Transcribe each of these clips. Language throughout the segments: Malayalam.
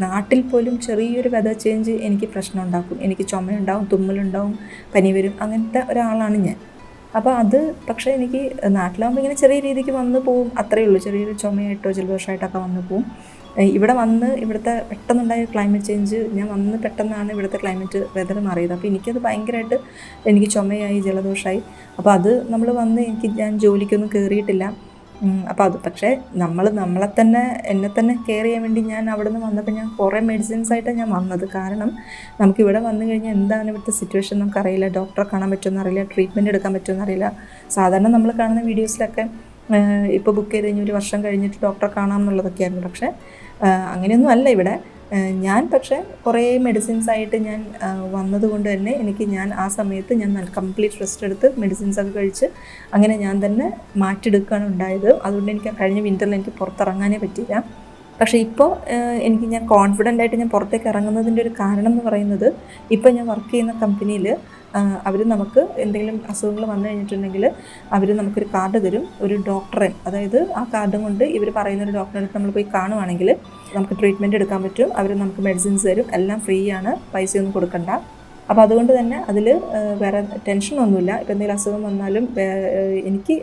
നാട്ടിൽ പോലും ചെറിയൊരു വെതർ ചേഞ്ച് എനിക്ക് പ്രശ്നം ഉണ്ടാക്കും. എനിക്ക് ചുമയുണ്ടാവും, തുമ്മലുണ്ടാവും, പനി വരും, അങ്ങനത്തെ ഒരാളാണ് ഞാൻ. അപ്പോൾ അത് പക്ഷേ എനിക്ക് നാട്ടിലാകുമ്പോൾ ഇങ്ങനെ ചെറിയ രീതിക്ക് വന്നു പോവും, അത്രയേ ഉള്ളൂ. ചെറിയൊരു ചുമയായിട്ടോ ജലദോഷമായിട്ടൊക്കെ വന്നു പോവും. ഇവിടെ വന്ന് ഇവിടുത്തെ പെട്ടെന്നുണ്ടായ ക്ലൈമറ്റ് ചേഞ്ച്, ഞാൻ വന്ന് പെട്ടെന്നാണ് ഇവിടുത്തെ ക്ലൈമറ്റ് വെതർ മാറിയത്. അപ്പോൾ എനിക്കത് ഭയങ്കരമായിട്ട് എനിക്ക് ചുമയായി, ജലദോഷമായി. അപ്പോൾ അത് നമ്മൾ വന്ന് ഞാൻ ജോലിക്കൊന്നും കയറിയിട്ടില്ല. അപ്പോൾ അത് പക്ഷേ നമ്മളെ തന്നെ എന്നെ തന്നെ കെയർ ചെയ്യാൻ വേണ്ടി ഞാൻ അവിടെ നിന്ന് വന്നപ്പോൾ ഞാൻ കുറേ മെഡിസിൻസായിട്ടാണ് ഞാൻ വന്നത്. കാരണം നമുക്കിവിടെ വന്നു കഴിഞ്ഞാൽ എന്താണ് ഇവിടുത്തെ സിറ്റുവേഷൻ നമുക്കറിയില്ല. ഡോക്ടറെ കാണാൻ പറ്റുമെന്ന് അറിയില്ല, ട്രീറ്റ്മെൻറ്റ് എടുക്കാൻ പറ്റുമെന്ന് അറിയില്ല. സാധാരണ നമ്മൾ കാണുന്ന വീഡിയോസിലൊക്കെ ഇപ്പോൾ ബുക്ക് ചെയ്ത് കഴിഞ്ഞ് 1 വർഷം കഴിഞ്ഞിട്ട് ഡോക്ടറെ കാണാം എന്നുള്ളതൊക്കെയായിരുന്നു. പക്ഷേ അങ്ങനെയൊന്നും അല്ല ഇവിടെ. ഞാൻ പക്ഷേ കുറേ മെഡിസിൻസായിട്ട് ഞാൻ വന്നതുകൊണ്ട് തന്നെ ഞാൻ ആ സമയത്ത് ഞാൻ കംപ്ലീറ്റ് റെസ്റ്റ് എടുത്ത് മെഡിസിൻസൊക്കെ കഴിച്ച് അങ്ങനെ ഞാൻ തന്നെ മാറ്റിയെടുക്കുകയാണ് ഉണ്ടായത്. അതുകൊണ്ട് എനിക്ക് കഴിഞ്ഞ വിൻ്ററിൽ എനിക്ക് പുറത്തിറങ്ങാനേ പറ്റിയില്ല. പക്ഷേ ഇപ്പോൾ ഞാൻ കോൺഫിഡൻ്റ് ആയിട്ട് ഞാൻ പുറത്തേക്ക് ഇറങ്ങുന്നതിൻ്റെ ഒരു കാരണം എന്ന് പറയുന്നത്, ഇപ്പോൾ ഞാൻ വർക്ക് ചെയ്യുന്ന കമ്പനിയിൽ അവർ നമുക്ക് എന്തെങ്കിലും അസുഖങ്ങൾ വന്നു കഴിഞ്ഞിട്ടുണ്ടെങ്കിൽ അവർ നമുക്കൊരു കാർഡ് തരും, ഒരു ഡോക്ടറെ. അതായത് ആ കാർഡും കൊണ്ട് ഇവർ പറയുന്നൊരു ഡോക്ടറെ അടുത്ത് നമ്മൾ പോയി കാണുവാണെങ്കിൽ നമുക്ക് ട്രീറ്റ്മെൻറ്റ് എടുക്കാൻ പറ്റും. അവർ നമുക്ക് മെഡിസിൻസ് തരും, എല്ലാം ഫ്രീ ആണ്, പൈസയൊന്നും കൊടുക്കണ്ട. അപ്പോൾ അതുകൊണ്ട് തന്നെ അതിൽ വേറെ ടെൻഷനൊന്നുമില്ല. ഇപ്പോൾ എന്തെങ്കിലും അസുഖം വന്നാലും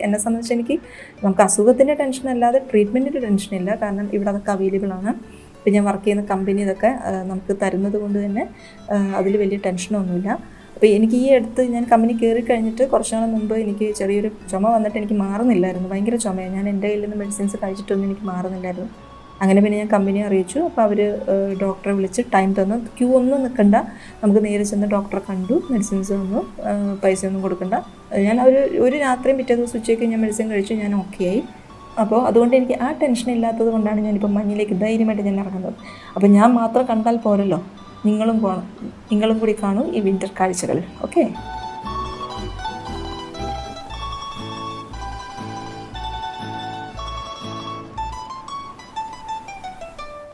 എന്നെ സംബന്ധിച്ച് നമുക്ക് അസുഖത്തിൻ്റെ ടെൻഷനല്ലാതെ ട്രീറ്റ്മെൻറ്റിൻ്റെ ടെൻഷനില്ല. കാരണം ഇവിടെ അതൊക്കെ അവൈലബിൾ ആണ്. ഇപ്പോൾ ഞാൻ വർക്ക് ചെയ്യുന്ന കമ്പനി ഇതൊക്കെ നമുക്ക് തരുന്നത് കൊണ്ട് തന്നെ അതിൽ വലിയ ടെൻഷനൊന്നുമില്ല. അപ്പോൾ ഈ അടുത്ത് ഞാൻ കമ്പനി കയറി കഴിഞ്ഞിട്ട് കുറച്ച് നാൾ മുമ്പ് എനിക്ക് ചെറിയൊരു ചുമ വന്നിട്ട് എനിക്ക് മാറുന്നില്ലായിരുന്നു. ഭയങ്കര ചുമയാണ്. ഞാൻ എൻ്റെ കയ്യിൽ നിന്ന് മെഡിസിൻസ് കഴിച്ചിട്ടൊന്നും എനിക്ക് മാറുന്നില്ലായിരുന്നു. അങ്ങനെ പിന്നെ ഞാൻ കമ്പനിയെ അറിയിച്ചു. അപ്പോൾ അവർ ഡോക്ടറെ വിളിച്ച് ടൈം തന്നു. ക്യൂ ഒന്നും നിൽക്കണ്ട, നമുക്ക് നേരെ ചെന്ന് ഡോക്ടറെ കണ്ടു, മെഡിസിൻസ് തന്നു, പൈസയൊന്നും കൊടുക്കണ്ട. ഞാൻ ഒരു രാത്രിയും പിറ്റേ ദിവസം ഉച്ചയ്ക്ക് ഞാൻ മെഡിസിൻ കഴിച്ചു, ഞാൻ ഓക്കെ ആയി. അപ്പോൾ അതുകൊണ്ട് എനിക്ക് ആ ടെൻഷൻ ഇല്ലാത്തത് കൊണ്ടാണ് ഞാനിപ്പോൾ മഞ്ഞിലേക്ക് ധൈര്യമായിട്ട് ഞാൻ ഇറങ്ങുന്നത്. അപ്പോൾ ഞാൻ മാത്രം കണ്ടാൽ പോരല്ലോ, നിങ്ങളും കൂടി കാണൂ ഈ വിൻ്റർ കാഴ്ചകൾ. ഓക്കെ.